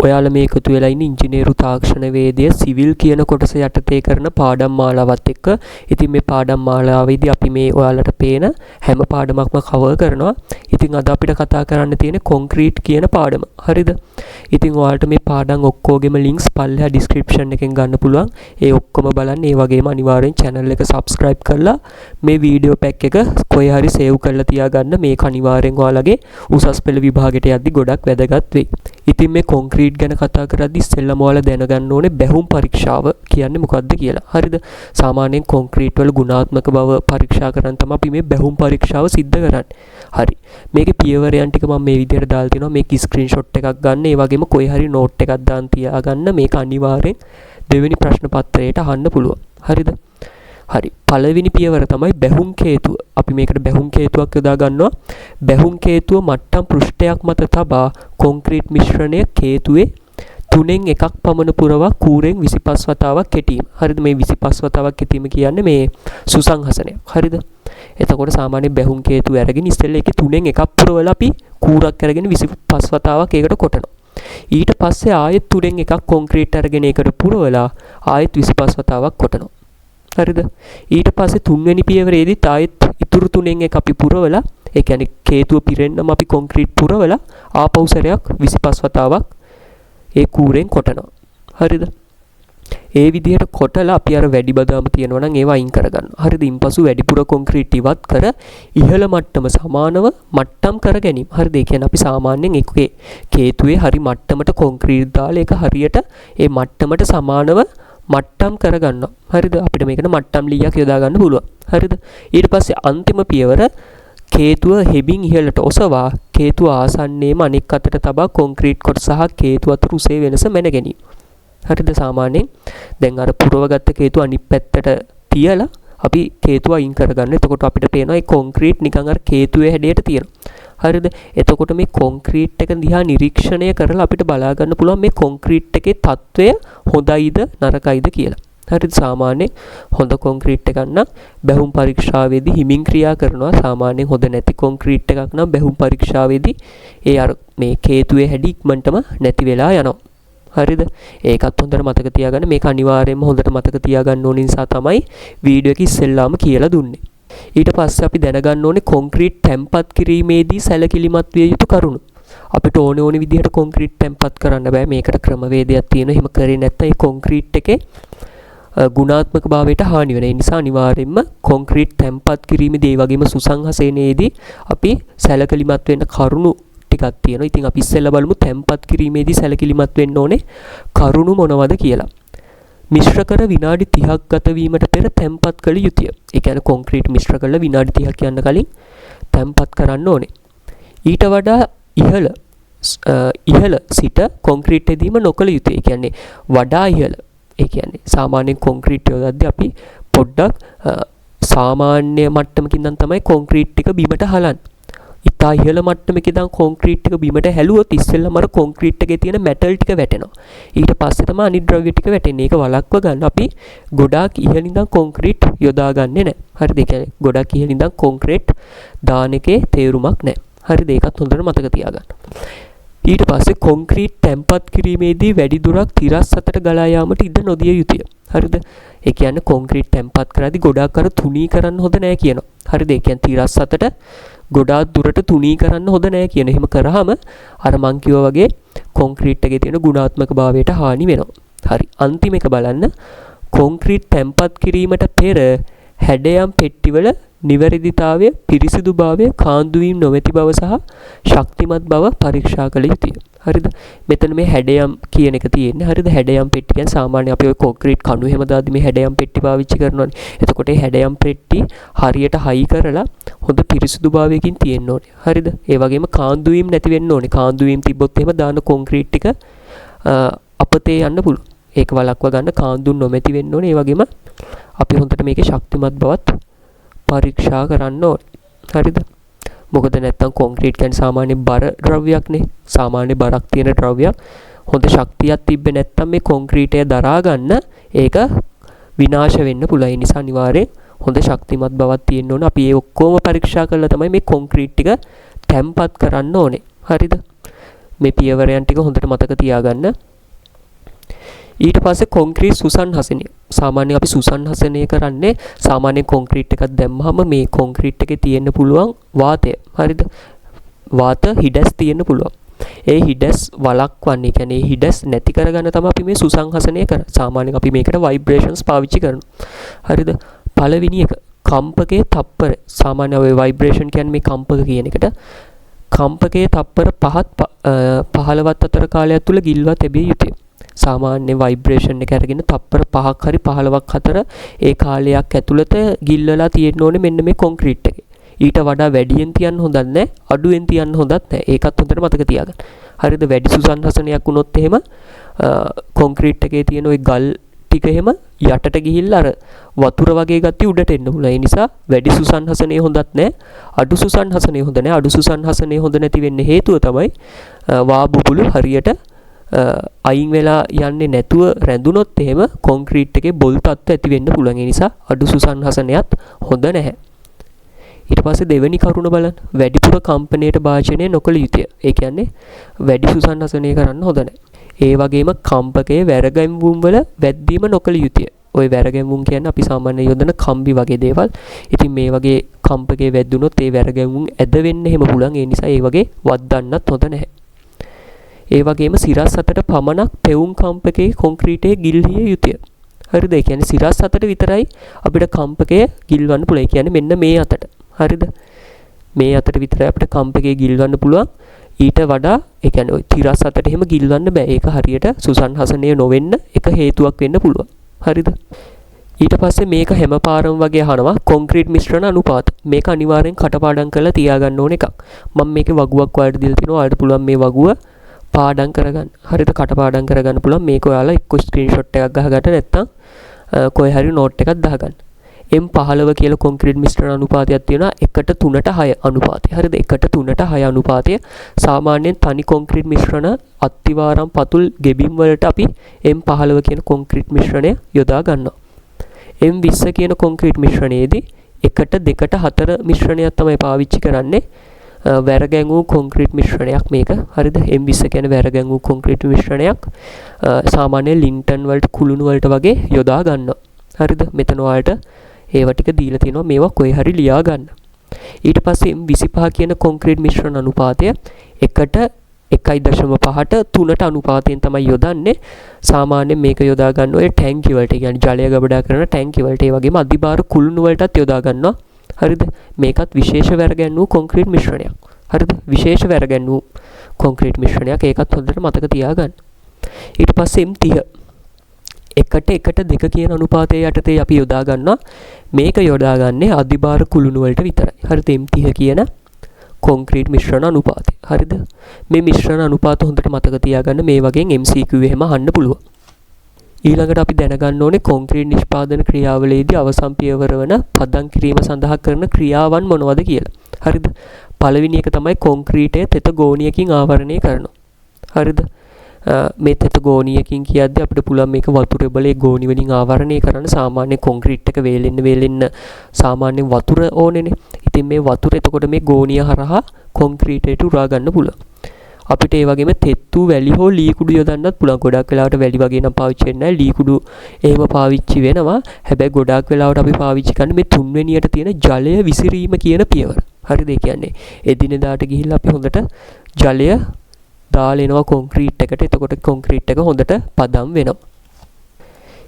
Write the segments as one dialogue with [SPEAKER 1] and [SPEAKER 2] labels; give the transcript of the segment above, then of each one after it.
[SPEAKER 1] ඔයාලා මේ එකතු වෙලා ඉන්නේ ඉංජිනේරු තාක්ෂණ වේදය සිවිල් කියන කොටස යටතේ කරන පාඩම් මාලාවත් එක්ක. ඉතින් මේ පාඩම් මාලාවේදී අපි මේ ඔයාලට පේන හැම පාඩමක්ම කවර් කරනවා. ඉතින් අද අපිට කතා කරන්න තියෙන්නේ කොන්ක්‍රීට් කියන පාඩම. හරිද? ඉතින් ඔයාලට මේ පාඩම් ඔක්කොගෙම ලින්ක්ස් පල්ලෙහා ඩිස්ක්‍රිප්ෂන් එකෙන් ගන්න පුළුවන්. ඒ ඔක්කොම බලන්න. ඒ වගේම අනිවාර්යෙන් channel එක subscribe කරලා මේ වීඩියෝ පැක් එක කොහේ හරි save කරලා තියාගන්න. මේක අනිවාර්යෙන් ඔයාලගේ උසස් පෙළ විභාගයට යද්දි ගොඩක් වැදගත් වෙයි. ඉතින් මේ කොන්ක්‍රීට් ගැන කතා කරද්දි ඉස්සෙල්ලාම ඔයාලා දැනගන්න ඕනේ බැහුම් පරීක්ෂාව කියන්නේ මොකක්ද කියලා. හරිද? සාමාන්‍යයෙන් කොන්ක්‍රීට් වල ගුණාත්මක බව පරීක්ෂා කරන් තමයි අපි මේ බැහුම් පරීක්ෂාව සිද්ධ කරන්නේ. හරි. මේකේ පියවරයන් ටික මම මේ විදිහට දාලා තිනවා. මේක ස්ක්‍රීන්ෂොට් එකක් ගන්න. ඒ වගේම කොයි හරි නෝට් එකක් දාන් තියාගන්න. මේක අනිවාර්යෙන් දෙවෙනි ප්‍රශ්න පත්‍රයට අහන්න පුළුවන්. හරිද? හරි. පළවෙනි පියවර තමයි බැහුම් කේතුව. අපි මේකට බැහුම් කේතුවක් යොදා ගන්නවා. බැහුම් කේතුව මට්ටම් පෘෂ්ඨයක් මත තබා කොන්ක්‍රීට් මිශ්‍රණය කේතුවේ 3න් 1ක් පමණ පුරවා කූරෙන් 25 වතාවක් කෙටීම. හරිද? මේ 25 වතාවක් කෙටීම කියන්නේ මේ සුසංහසනය. හරිද? එතකොට සාමාන්‍ය බැහුම් කේතුව අරගෙන ඉස්සෙල්ලා ඒකේ 3න් 1ක් පුරවලා අපි කූරක් අරගෙන 25 වතාවක් ඒකට කොටනවා. ඊට පස්සේ ආයෙත් 3න් 1ක් කොන්ක්‍රීට් අරගෙන ඒකට පුරවලා ආයෙත් 25 වතාවක් කොටනවා. හරිද? ඊට පස්සේ තුන්වෙනි පියවරේදී ආයෙත් ඉතුරු 3න් 1 අපි පුරවලා ඒ කියන්නේ කේතුව පිරෙන්නම අපි කොන්ක්‍රීට් පුරවලා ආපහු සැරයක් 25 වතාවක් ඒ කූරෙන් කොටනවා. හරිද? ඒ විදිහට කොටලා අපි අර වැඩි බදාම තියෙනවා නම් ඒවා අයින් කරගන්නවා. හරිද? ඉන්පසු වැඩිපුර කොන්ක්‍රීට් ඉවත් කර ඉහළ මට්ටම සමානව මට්ටම් කර ගැනීම. හරිද? ඒ කියන්නේ අපි සාමාන්‍යයෙන් එකේ කේතුවේ හරි මට්ටමට කොන්ක්‍රීට් දාලා ඒක හරියට ඒ මට්ටමට සමානව මට්ටම් කරගන්නවා. හරිද? අපිට මේකට මට්ටම් ලීයක් යොදා ගන්න පුළුවන්. හරිද? ඊට පස්සේ අන්තිම පියවර කේතුව හෙබින් ඉහළට ඔසවා කේතුව ආසන්නයේම අනෙක් අතට තබා කොන්ක්‍රීට් කොටස සහ කේතුව අතර උසේ වෙනස මැන ගැනීම. හරිද? සාමාන්‍යයෙන් දැන් අර පුරවගත්ත කේතුව අනිත් පැත්තට තියලා අපි කේතුව අයින් කරගන්න. එතකොට අපිට පේනවා මේ කොන්ක්‍රීට් නිකන් අර කේතුවේ හැඩයට තියෙනවා. හරිද? එතකොට මේ කොන්ක්‍රීට් එක දිහා නිරීක්ෂණය කරලා අපිට බලා ගන්න පුළුවන් මේ කොන්ක්‍රීට් එකේ තත්වය හොඳයිද නරකයිද කියලා. හරිද? සාමාන්‍යයෙන් හොඳ කොන්ක්‍රීට් එකක් නම් බැහුම් පරීක්ෂාවේදී හිමින් ක්‍රියා කරනවා. සාමාන්‍යයෙන් හොඳ නැති කොන්ක්‍රීට් එකක් නම් බැහුම් පරීක්ෂාවේදී ඒ අර මේ කේතුවේ හැඩි ඉක්මනටම නැති වෙලා යනවා. හරිද? ඒකත් හොඳට මතක තියාගන්න. මේක අනිවාර්යයෙන්ම හොඳට මතක තියාගන්න ඕන නිසා තමයි වීඩියෝ එක ඉස්සෙල්ලාම කියලා දුන්නේ. ඊට පස්සේ අපි දැනගන්න ඕනේ කොන්ක්‍රීට් තැම්පත් කිරීමේදී සැලකිලිමත් විය යුතු කරුණු. අපිට ඕනේ විදිහට කොන්ක්‍රීට් තැම්පත් කරන්න බෑ. මේකට ක්‍රමවේදයක් තියෙනවා. එහෙම කරේ නැත්නම් ඒ කොන්ක්‍රීට් එකේ ගුණාත්මක භාවයට හානි වෙන. ඒ නිසා අනිවාර්යයෙන්ම කොන්ක්‍රීට් තැම්පත් කිරීමේදී ඒ වගේම සුසංහසනයේදී අපි සැලකිලිමත් වෙන්න කරුණු ටිකක් තියෙනවා. ඉතින් අපි ඉස්සෙල්ලා බලමු තැම්පත් කිරීමේදී සැලකිලිමත් වෙන්න ඕනේ කරුණු මොනවද කියලා. මිශ්‍ර කර විනාඩි 30ක් ගත වීමට පෙර තැම්පත් කළ යුතුය. ඒ කියන්නේ කොන්ක්‍රීට් මිශ්‍ර කරලා විනාඩි 30ක් යන්න කලින් තැම්පත් කරන්න ඕනේ. ඊට වඩා ඉහළ සිට කොන්ක්‍රීට් එදීම නොකළ යුතුය. ඒ කියන්නේ වඩා ඉහළ. ඒ කියන්නේ සාමාන්‍යයෙන් කොන්ක්‍රීට් යොදද්දී අපි පොඩ්ඩක් සාමාන්‍ය මට්ටමකින් නම් තමයි කොන්ක්‍රීට් ටික බිමට හලන්නේ. ඉතා ඉහළ මට්ටමක ඉඳන් කොන්ක්‍රීට් එක බිමට හැලුවොත් ඉස්සෙල්ලාම අර කොන්ක්‍රීට් එකේ තියෙන මෙටල් ටික වැටෙනවා. ඊට පස්සේ තමයි අනිත් ද්‍රව්‍ය ටික වැටෙන්නේ. ඒක වළක්ව ගන්න අපි ගොඩාක් ඉහළ ඉඳන් කොන්ක්‍රීට් යොදාගන්නේ නැහැ. හරිද? ඒ කියන්නේ ගොඩාක් ඉහළ ඉඳන් කොන්ක්‍රීට් දාන එකේ තේරුමක් නැහැ. හරිද? ඒකත් හොඳට මතක තියාගන්න. ඊට පස්සේ කොන්ක්‍රීට් තැම්පත් කිරීමේදී වැඩි දුරක් තිරස් අතට ගලා යාමට ඉඩ නොදිය යුතුය. හරිද? ඒ කියන්නේ කොන්ක්‍රීට් තැම්පත් කරද්දී ගොඩාක් අර තුනී කරන්න හොඳ නැහැ කියනවා. හරිද? ඒ කියන්නේ තිරස් අතට ගොඩාක් දුරට තුනී කරන්න හොඳ නැහැ කියන. එහෙම කරාම අර මං කිව්වා වගේ කොන්ක්‍රීට් එකේ තියෙන ගුණාත්මක භාවයට හානි වෙනවා. හරි. අන්තිම එක බලන්න. කොන්ක්‍රීට් තැම්පත් කිරීමට පෙර හැඩයම් පෙට්ටිවල නිවැරදිතාවය, පිරිසිදුභාවය, කාන්දු වීම නොමැති බව සහ ශක්තිමත් බව පරීක්ෂා කළ යුතුය. හරිද? මෙතන මේ හැඩයම් කියන එක තියෙන්නේ. හරිද? හැඩයම් පෙට්ටි කියන්නේ සාමාන්‍ය අපි ඔය කොන්ක්‍රීට් කණු එහෙම දාද්දි මේ හැඩයම් පෙට්ටි පාවිච්චි කරනවානේ. එතකොට මේ හැඩයම් පෙට්ටි හරියට හයි කරලා හොඳ පිරිසිදුභාවයකින් තියෙන්න ඕනේ. හරිද? ඒ වගේම කාන්දු වීම නැති වෙන්න ඕනේ. කාන්දු වීම තිබ්බොත් එහෙම දාන කොන්ක්‍රීට් ටික අපතේ යන්න පුළුවන්. ඒක වළක්ව ගන්න කාන්දු නොමැති වෙන්න ඕනේ. ඒ වගේම අපි හොඳට මේකේ ශක්තිමත් බවත් පරීක්ෂා කරන්න ඕනේ. හරිද? මොකද නැත්තම් කොන්ක්‍රීට් කියන්නේ සාමාන්‍ය බර ද්‍රව්‍යයක්නේ. සාමාන්‍ය බරක් තියෙන ද්‍රව්‍යයක්. හොඳ ශක්තියක් තිබ්බේ නැත්තම් මේ කොන්ක්‍රීටය දරා ගන්න ඒක විනාශ වෙන්න පුළුවන්. ඒ නිසා අනිවාර්යෙන් හොඳ ශක්තිමත් බවක් තියෙන්න ඕන. අපි ඒ ඔක්කොම පරීක්ෂා කරලා තමයි මේ කොන්ක්‍රීට් ටික තැම්පත් කරන්න ඕනේ. හරිද? මේ පියවරයන් ටික හොඳට මතක තියාගන්න. ඊට පස්සේ කොන්ක්‍රීට් සුසන්හසනය. සාමාන්‍යයෙන් අපි සුසන්හසනය කරන්නේ සාමාන්‍ය කොන්ක්‍රීට් එකක් දැම්මහම මේ කොන්ක්‍රීට් එකේ තියෙන්න පුළුවන් වාතය. හරිද? වාත හිඩැස් තියෙන්න පුළුවන්. ඒ හිඩැස් වළක්වන්නේ කියන්නේ හිඩැස් නැති කරගන්න තමයි අපි මේ සුසංහසනය කරන්නේ. සාමාන්‍යයෙන් අපි මේකට ভাইබ්‍රේෂන්ස් පාවිච්චි කරනවා. හරිද? පළවෙනි එක කම්පකයේ තප්පර. සාමාන්‍ය ඔය ভাইබ්‍රේෂන් කියන්නේ මේ කම්පක කියන එකට. කම්පකයේ තප්පර 15ත් අතර කාලයක් තුල ගිල්වා තැබිය යුතුය. සාමාන්‍ය ভাইබ්‍රේෂන් එක අරගෙන තප්පර 5ක් හරි 15ක් අතර ඒ කාලයක් ඇතුළත ගිල්වලා තියෙන්න ඕනේ මෙන්න මේ කොන්ක්‍රීට් එකේ. ඊට වඩා වැඩියෙන් තියන්න හොඳක් නැහැ, අඩුවෙන් තියන්න හොඳක් නැහැ. ඒකත් හොඳට මතක තියාගන්න. හරිද? වැඩි සුසන්හසනයක් වුණොත් එහෙම කොන්ක්‍රීට් එකේ තියෙන ওই ගල් ටික එහෙම යටට ගිහිල්ලා අර වතුර වගේ ගතිය උඩට එන්න පුළුවන්. ඒ නිසා වැඩි සුසන්හසනය හොඳක් නැහැ. අඩු සුසන්හසනය හොඳ නැහැ. අඩු සුසන්හසනය හොඳ නැති වෙන්නේ හේතුව තමයි වා බුබුලු හරියට අයින් වෙලා යන්නේ නැතුව රැඳුනොත් එහෙම කොන්ක්‍රීට් එකේ බොල් තත්ත්ව ඇති වෙන්න පුළුවන්. ඒ නිසා අඩු සුසන්හසනයත් හොඳ නැහැ. ඊට පස්සේ දෙවෙනි කරුණ බලන්න. වැඩිපුර කම්පනයට භාජනය නොකළ යුතුය. ඒ කියන්නේ වැඩි සුසන්හසනය කරන්න හොඳ නැහැ. ඒ වගේම කම්පකයේ වැරගැන්වුම් වල වැද්දීම නොකළ යුතුය. ওই වැරගැන්වුම් කියන්නේ අපි සාමාන්‍යයෙන් යොදන කම්බි වගේ දේවල්. ඉතින් මේ වගේ කම්පකයේ වැද්දුනොත් ඒ වැරගැන්වුම් ඇද වෙන්න එහෙම පුළුවන්. ඒ නිසා ඒ වගේ වද්දන්නත් හොඳ නැහැ. ඒ වගේම සිරස් අතට පමණක් පෙවුම් කම්පකයේ කොන්ක්‍රීටයේ ගිල්හිය යුතුය. හරිද? ඒ කියන්නේ සිරස් අතට විතරයි අපිට කම්පකය ගිල්වන්න පුළුවන්. ඒ කියන්නේ මෙන්න මේ අතට. හරිද? මේ අතට විතරයි අපිට කම්පකයේ ගිල්වන්න පුළුවන්. ඊට වඩා ඒ කියන්නේ ওই තිරස් අතට එහෙම ගිල්වන්න බෑ. ඒක හරියට සුසන්හසනය නොවෙන්න එක හේතුවක් වෙන්න පුළුවන්. හරිද? ඊට පස්සේ මේක හැම පාරම වගේ අහනවා කොන්ක්‍රීට් මිශ්‍රණ අනුපාත. මේක අනිවාර්යෙන් කටපාඩම් කරලා තියාගන්න ඕන එකක්. මම මේකේ වගුවක් ඔයාලට දීලා තිනවා. ඔයාලට පුළුවන් මේ වගුව පාඩම් කරගන්න. හරියට කටපාඩම් කරගන්න පුළුවන්. මේක ඔයාලා එක්ක ස්ක්‍රීන්ෂොට් එකක් ගහගන්න නැත්නම් කොහේ හරි නෝට් එකක් දාගන්න. M15 කියලා කොන්ක්‍රීට් මිශ්‍රණ අනුපාතයක් තියෙනවා 1:3:6 අනුපාතය. හරිද? 1:3:6 අනුපාතය සාමාන්‍යයෙන් තනි කොන්ක්‍රීට් මිශ්‍රණ අත්තිවාරම් පතුල් ගෙබිම් වලට අපි M15 කියන කොන්ක්‍රීට් මිශ්‍රණය යොදා ගන්නවා. M20 කියන කොන්ක්‍රීට් මිශ්‍රණයේදී 1:2:4 මිශ්‍රණයක් තමයි පාවිච්චි කරන්නේ. වැරගැන්වූ කොන්ක්‍රීට් මිශ්‍රණයක් මේක. හරිද? M20 කියන්නේ වැරගැන්වූ කොන්ක්‍රීට් මිශ්‍රණයක්. සාමාන්‍ය ලින්ටන් වලට කුළුණු වලට වගේ යොදා ගන්නවා. හරිද? මෙතන ඔයාලට ඒවා ටික දීලා තියෙනවා. මේවා කොහේ හරි ලියා ගන්න. ඊට පස්සේ M25 කියන කොන්ක්‍රීට් මිශ්‍රණ අනුපාතය 1:1.5ට 3ට අනුපාතයෙන් තමයි යොදන්නේ. සාමාන්‍යයෙන් මේක යොදා ගන්න ඔය ටැංකි වලට, කියන්නේ ජලය ගබඩා කරන ටැංකි වලට, ඒ වගේම අදිභාර කුළුණු වලටත් යොදා ගන්නවා. හරිද? මේකත් විශේෂ වැරගැන්වූ කොන්ක්‍රීට් මිශ්‍රණයක්. හරිද? විශේෂ වැරගැන්වූ කොන්ක්‍රීට් මිශ්‍රණයක්. ඒකත් හොඳට මතක තියාගන්න. ඊට පස්සේ M30 1:2 කියන අනුපාතය යටතේ අපි යොදා ගන්නවා. මේක යොදාගන්නේ අදිභාර කුළුණු වලට විතරයි. හරිද? M30 කියන කොන්ක්‍රීට් මිශ්‍රණ අනුපාතය. හරිද? මේ මිශ්‍රණ අනුපාත හොඳට මතක තියාගන්න. මේ වගේ MCQ එහෙම අහන්න පුළුවන්. ඊළඟට අපි දැනගන්න ඕනේ කොන්ක්‍රීට් නිෂ්පාදන ක්‍රියාවලියේදී අවසන් පියවර වන පදම් කිරීම සඳහා කරන ක්‍රියාවන් මොනවද කියලා. හරිද? පළවෙනි එක තමයි කොන්ක්‍රීටය තෙත ගෝණියකින් ආවරණය කරනවා. හරිද? මේ තෙත ගෝණියකින් කියද්දී අපිට පුළුවන් මේක වතුර බලේ ගෝණි වලින් ආවරණය කරන්න. සාමාන්‍ය කොන්ක්‍රීට් එක වේලෙන්න සාමාන්‍ය වතුර ඕනේනේ. ඉතින් මේ වතුර එතකොට මේ ගෝණිය හරහා කොන්ක්‍රීටයට උරා ගන්න පුළුවන්. අපිට ඒ වගේම තෙත්තු වැලි හෝ ලී කුඩු යොදන්නත් පුළුවන්. ගොඩක් වෙලාවට වැලි වගේ නම් පාවිච්චි වෙන්නේ නැහැ. ලී කුඩු එහෙම පාවිච්චි වෙනවා. හැබැයි ගොඩක් වෙලාවට අපි පාවිච්චි කරන්නේ මේ තුන්වෙනියට තියෙන ජලය විසිරීම කියන පියවර. හරිද? ඒ කියන්නේ එදිනෙදාට ගිහිල්ලා අපි හොඳට ජලය දාලා එනවා කොන්ක්‍රීට් එකට. එතකොට කොන්ක්‍රීට් එක හොඳට පදම් වෙනවා.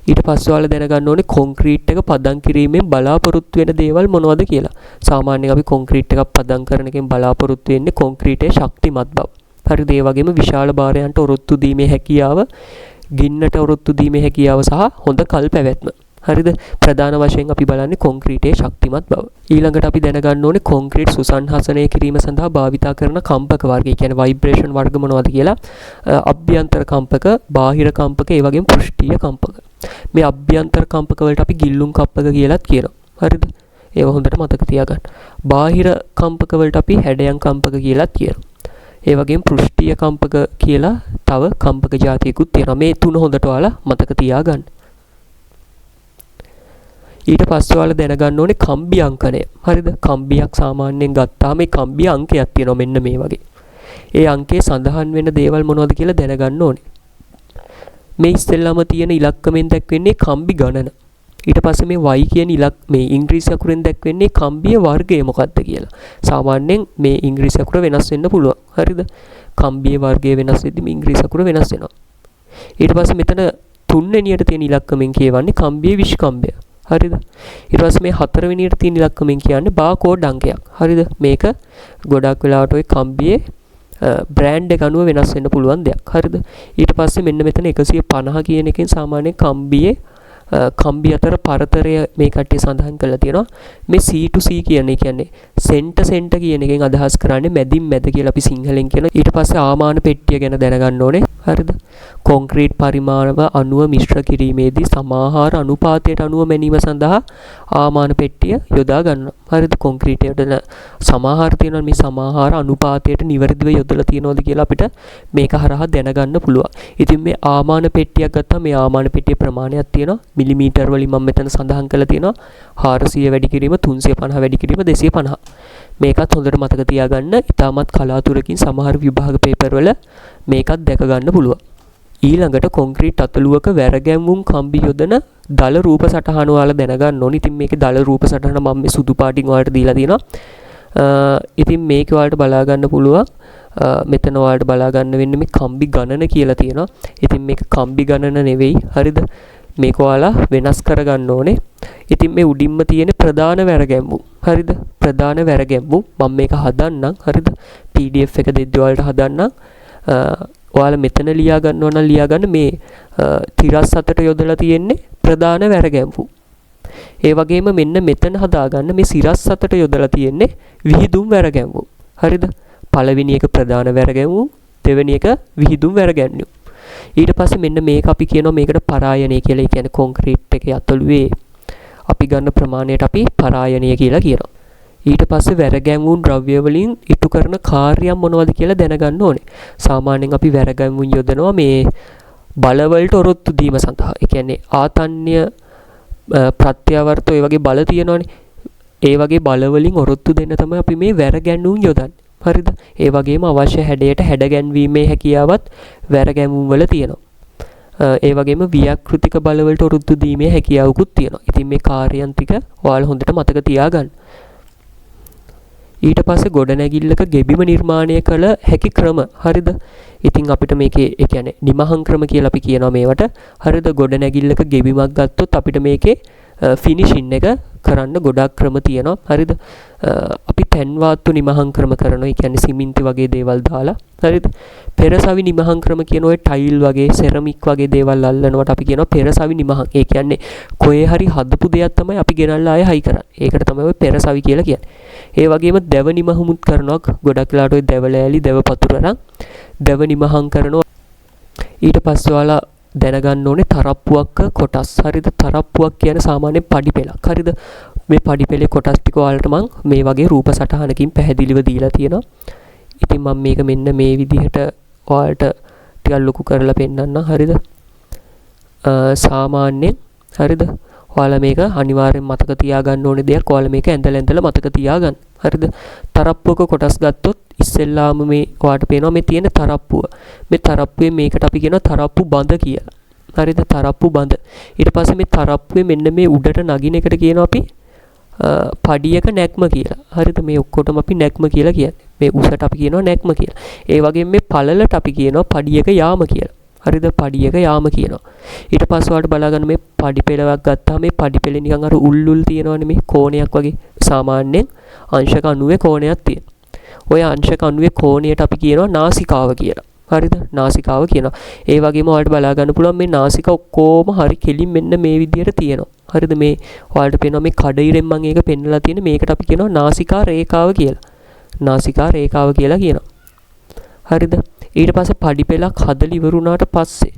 [SPEAKER 1] ඊට පස්සේ ඔයාලා දැනගන්න ඕනේ කොන්ක්‍රීට් එක පදම් කිරීමෙන් බලාපොරොත්තු වෙන දේවල් මොනවද කියලා. සාමාන්‍යයෙන් අපි කොන්ක්‍රීට් එකක් පදම් කරන එකෙන් බලාපොරොත්තු වෙන්නේ කොන්ක්‍රීටයේ ශක්තිමත් බව. හරිද? ඒ වගේම විශාල භාරයන්ට ඔරොත්තු දීමේ හැකියාව, ගින්නට ඔරොත්තු දීමේ හැකියාව සහ හොඳ කල් පැවැත්ම. හරිද? ප්‍රධාන වශයෙන් අපි බලන්නේ කොන්ක්‍රීටයේ ශක්තිමත් බව. ඊළඟට අපි දැනගන්න ඕනේ කොන්ක්‍රීට් සුසන්හසනය කිරීම සඳහා භාවිතා කරන කම්පක වර්ග. ඒ කියන්නේ ভাইබ්‍රේෂන් වර්ග මොනවද කියලා. අභ්‍යන්තර කම්පක, බාහිර කම්පක, ඒ වගේම පෘෂ්ඨීය කම්පක. මේ අභ්‍යන්තර කම්පක වලට අපි ගිල්ලුම් කම්පක කියලාත් කියනවා. හරිද? ඒව හොඳට මතක තියාගන්න. බාහිර කම්පක වලට අපි හැඩයන් කම්පක කියලාත් කියනවා. ඒ වගේම පෘෂ්ඨීය කම්පක කියලා තව කම්පක જાතියකුත් තියෙනවා. මේ තුන හොඳට ඔයාලා මතක තියාගන්න. ඊට පස්සේ ඔයාලා දැනගන්න ඕනේ කම්බි අංකණය. හරිද? කම්බියක් සාමාන්‍යයෙන් ගත්තාම මේ කම්බිය අංකයක් තියෙනවා මෙන්න මේ වගේ. ඒ අංකයේ සඳහන් වෙන දේවල් මොනවද කියලා දැනගන්න ඕනේ. මේ ඉස්සෙල්ලාම තියෙන ඉලක්කමෙන් දැක්වෙන්නේ කම්බි ගණන. ඊට පස්සේ මේ y කියන මේ ඉංග්‍රීසි අකුරෙන් දැක්වෙන්නේ කම්බිය වර්ගය මොකක්ද කියලා. සාමාන්‍යයෙන් මේ ඉංග්‍රීසි අකුර වෙනස් වෙන්න පුළුවන්. හරිද? කම්බියේ වර්ගය වෙනස් වෙද්දි මේ ඉංග්‍රීසි අකුර වෙනස් වෙනවා. ඊට පස්සේ මෙතන තුන්වෙනියට තියෙන ඉලක්කමෙන් කියවන්නේ කම්බියේ විෂ්කම්භය. හරිද? ඊට පස්සේ මේ හතරවෙනියට තියෙන ඉලක්කමෙන් කියන්නේ බාකෝඩ් අංකයක්. හරිද? මේක ගොඩක් වෙලාවට ওই කම්බියේ බ්‍රෑන්ඩ් එක අනුව වෙනස් වෙන්න පුළුවන් දෙයක්. හරිද? ඊට පස්සේ මෙන්න මෙතන 150 කියන එකෙන් සාමාන්‍යයෙන් කම්බි අතර පරතරය මේ කට්ටිය සඳහන් කරලා තියෙනවා. මේ C to C කියන්නේ සෙන්ටර් කියන එකෙන් අදහස් කරන්නේ මැදින් මැද කියලා අපි සිංහලෙන් කියනවා. ඊට පස්සේ ආමාන පෙට්ටිය ගැන දැනගන්න ඕනේ. හරිද? කොන්ක්‍රීට් පරිමාණව අණුව මිශ්‍ර කිරීමේදී සමාහාර අනුපාතයට අනුව මැනීම සඳහා ආමාන පෙට්ටිය යොදා ගන්නවා. හරිද? කොන්ක්‍රීට් යොදන සමාහාර තියෙනවා. මේ සමාහාර අනුපාතයට නිවැරදිව යොදලා තියෙනවද කියලා අපිට මේක හරහා දැනගන්න පුළුවන්. ඉතින් මේ ආමාන පෙට්ටියක් ගත්තාම මේ ආමාන පෙට්ටියේ ප්‍රමාණයක් තියෙනවා. මිලිමීටර් වලින් මම මෙතන සඳහන් කරලා තියෙනවා 400 වැඩි කිරීම 350 වැඩි කිරීම 250. මේකත් හොඳට මතක තියාගන්න. ඉතාමත් කලාතුරකින් සමහර විභාග පේපර් වල මේකත් දැක ගන්න පුළුවන්. ඊළඟට කොන්ක්‍රීට් අතලුවක වැරගැන්වුම් කම්බි යොදන දල රූප සටහන ඔයාලා දැනගන්න ඕනේ. ඉතින් මේකේ දල රූප සටහන මම මේ සුදු පාටින් ඔයාලට දීලා තියෙනවා. ඉතින් මේක ඔයාලට බලා ගන්න පුළුවන්. මෙතන ඔයාලට බලා ගන්න වෙන්නේ මේ කම්බි ගණන කියලා තියෙනවා. ඉතින් මේක කම්බි ගණන නෙවෙයි. හරිද? මේක ඔයාලා වෙනස් කරගන්න ඕනේ. ඉතින් මේ උඩින්ම තියෙන ප්‍රධාන වැරගැන්වුම්. හරිද? ප්‍රධාන වැරගැන්වුම් මම මේක හදන්නම්. හරිද? PDF එක දෙද්දි ඔයාලට හදන්නම්. ඔයාලා මෙතන ලියා ගන්න ඕන නම් ලියා ගන්න මේ 37ට යොදලා තියෙන්නේ ප්‍රධාන වැරගැන්වුම්. ඒ වගේම මෙන්න මෙතන හදාගන්න මේ 37ට යොදලා තියෙන්නේ විහිදුම් වැරගැන්වුම්. හරිද? පළවෙනි එක ප්‍රධාන වැරගැන්වුම්, දෙවෙනි එක විහිදුම් වැරගැන්වුම්. ඊට පස්සේ මෙන්න මේක අපි කියනවා මේකට පරායනය කියලා. ඒ කියන්නේ කොන්ක්‍රීට් එකේ අතලුවේ අපි ගන්න ප්‍රමාණයට අපි පරායනය කියලා කියනවා. ඊට පස්සේ වැරගැන්වුම් ද්‍රව්‍ය වලින් ඉටු කරන කාර්යයන් මොනවද කියලා දැනගන්න ඕනේ. සාමාන්‍යයෙන් අපි වැරගැන්වුම් යොදනවා මේ බලවලට ඔරොත්තු දීම සඳහා. ඒ කියන්නේ ආතන්‍ය ප්‍රත්‍යවර්ත ඔය වගේ බල තියෙනවනේ. ඒ වගේ බල වලින් ඔරොත්තු දෙන්න තමයි අපි මේ වැරගැන්වුම් යොදන්නේ. හරිද? ඒ වගේම අවශ්‍ය හැඩයට හැඩ ගැන්වීමේ හැකියාවත් වැරගැන්වුම් වල තියෙනවා. ඒ වගේම ව්‍යාකෘතික බලවලට ඔරොත්තු දීමේ හැකියාවකුත් තියෙනවා. ඉතින් මේ කාර්යයන් ටික ඔයාලා හොඳට මතක තියාගන්න. ඊට පස්සේ ගොඩනැගිල්ලක ගෙබිම නිර්මාණය කළ හැකි ක්‍රම. හරිද? ඉතින් අපිට මේකේ ඒ කියන්නේ නිමහං ක්‍රම කියලා අපි කියනවා මේවට. හරිද? ගොඩනැගිල්ලක ගෙබිමක් ගත්තොත් අපිට මේකේ ෆිනිෂින් එක කරන්න ගොඩක් ක්‍රම තියෙනවා. හරිද? අපි පැන්වාත්තු නිමහං ක්‍රම කරනවා. ඒ කියන්නේ සිමෙන්ති වගේ දේවල් දාලා. හරිද? පෙරසවි නිමහං ක්‍රම කියන ඔය ටයිල් වගේ සෙරමික් වගේ දේවල් අල්ලනවට අපි කියනවා පෙරසවි නිමහං. ඒ කියන්නේ කොහේ හරි හදපු දෙයක් තමයි අපි ගෙනල්ලා ආයෙ හයි කරන්නේ. ඒකට තමයි ඔය පෙරසවි කියලා කියන්නේ. ඒ වගේම දැව නිමහමුත් කරනවා. ගොඩක් වෙලාවට ඔය දැව ලෑලි දැව පතුර අරන් දැව නිමහං කරනවා. ඊට පස්සේ ඔයාලා දැනගන්න ඕනේ තරප්පුවක කොටස්. හරිද? තරප්පුවක් කියන්නේ සාමාන්‍යයෙන් පඩි පෙළක්. හරිද? මේ පඩි පෙළේ කොටස් ටික ඔයාලට මම මේ වගේ රූප සටහනකින් පැහැදිලිව දීලා තියෙනවා. ඉතින් මම මේක මෙන්න මේ විදිහට ඔයාලට ටිකක් ලොකු කරලා පෙන්නන්නම්. හරිද? සාමාන්‍යයෙන් හරිද? ඔයාලා මේක අනිවාර්යෙන් මතක තියාගන්න ඕනේ දෙයක්. ඔයාලා මේක ඇඳලා මතක තියාගන්න. හරිද? තරප්පුවක කොටස් ගත්තොත් ඉස්සෙල්ලාම මේ ඔයාලට පේනවා මේ තියෙන තරප්පුව. මේ තරප්පුවේ මේකට අපි කියනවා තරප්පු බඳ කියලා. හරිද? තරප්පු බඳ. ඊට පස්සේ මේ තරප්පුවේ මෙන්න මේ උඩට නගින එකට කියනවා අපි පඩියක නැක්ම කියලා. හරිද? මේ ඔක්කොටම අපි නැක්ම කියලා කියන්නේ. මේ උසට අපි කියනවා නැක්ම කියලා. ඒ වගේම මේ පළලට අපි කියනවා පඩියක යාම කියලා. හරිද? පඩියක යාම කියනවා. ඊට පස්සේ ඔයාලට බලාගන්න මේ පඩි පෙළවක් ගත්තාම මේ පඩි පෙළේ නිකන් අර උල් තියෙනවනේ මේ කෝණයක් වගේ. සාමාන්‍යයෙන් අංශක 90 කෝණයක් තියෙනවා. ඔය අංශක 90 කෝණයට අපි කියනවා නාසිකාව කියලා. හරිද? නාසිකාව කියනවා. ඒ වගේම ඔයාලට බලා ගන්න පුළුවන් මේ නාසික ඔක්කොම හරි කෙලින් මෙන්න මේ විදියට තියෙනවා. හරිද? මේ ඔයාලට පේනවා මේ කඩිරෙන් මම ඒක පෙන්නලා තියෙන මේකට අපි කියනවා නාසිකා රේඛාව කියලා. නාසිකා රේඛාව කියලා කියනවා. හරිද? ඊට පස්සේ පඩි පෙළක් හදලා ඉවරුණාට පස්සේ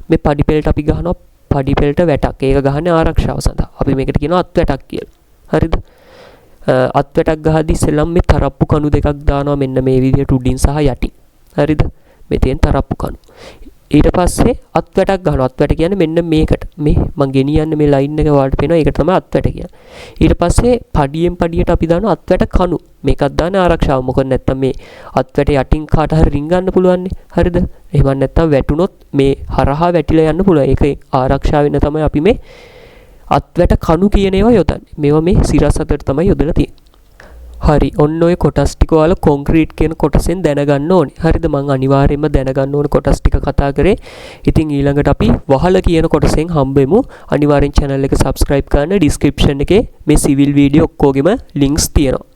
[SPEAKER 1] මේ පඩි පෙළට අපි ගහනවා පඩි පෙළට වැටක්. ඒක ගහන්නේ ආරක්ෂාව සඳහා. අපි මේකට කියනවා අත් වැටක් කියලා. හරිද? අත් වැටක් ගහද්දි ඉස්සෙල්ලම මේ තරප්පු කණු දෙකක් දානවා මෙන්න මේ විදිහට උඩින් සහ යටින්. හරිද? මේ තියෙන තරප්පු කණු. ඊට පස්සේ අත්වැටක් ගන්නවා. අත්වැට කියන්නේ මෙන්න මේකට. මේ මම ගෙනියන්නේ මේ ලයින් එක වලට පේනවා. ඒකට තමයි අත්වැට කියන්නේ. ඊට පස්සේ පඩියෙන් පඩියට අපි දානවා අත්වැට කණු. මේකක් දාන ආරක්ෂාව. මොකද නැත්තම් මේ අත්වැට යටින් කාට හරි රිංගන්න පුළුවන් නේ. හරිද? එහෙම නැත්තම් වැටුනොත් මේ හරහා වැටිලා යන්න පුළුවන්. ඒක ආරක්ෂාව වෙන්න තමයි අපි මේ අත්වැට කණු කියන ඒවා යොදන්නේ. මේවා මේ සිරස් අතර තමයි යොදලා තියෙන්නේ. හරි ඔන්න ඔය කොටස් ටික ඔයාලා කොන්ක්‍රීට් කියන කොටසෙන් දැනගන්න ඕනේ. හරිද? මම අනිවාර්යයෙන්ම දැනගන්න ඕන කොටස් ටික කතා කරේ. ඉතින් ඊළඟට අපි වහල කියන කොටසෙන් හම්බෙමු. අනිවාර්යෙන් channel එක subscribe කරන්න. description එකේ මේ civil video ඔක්කොගෙම links තියෙනවා.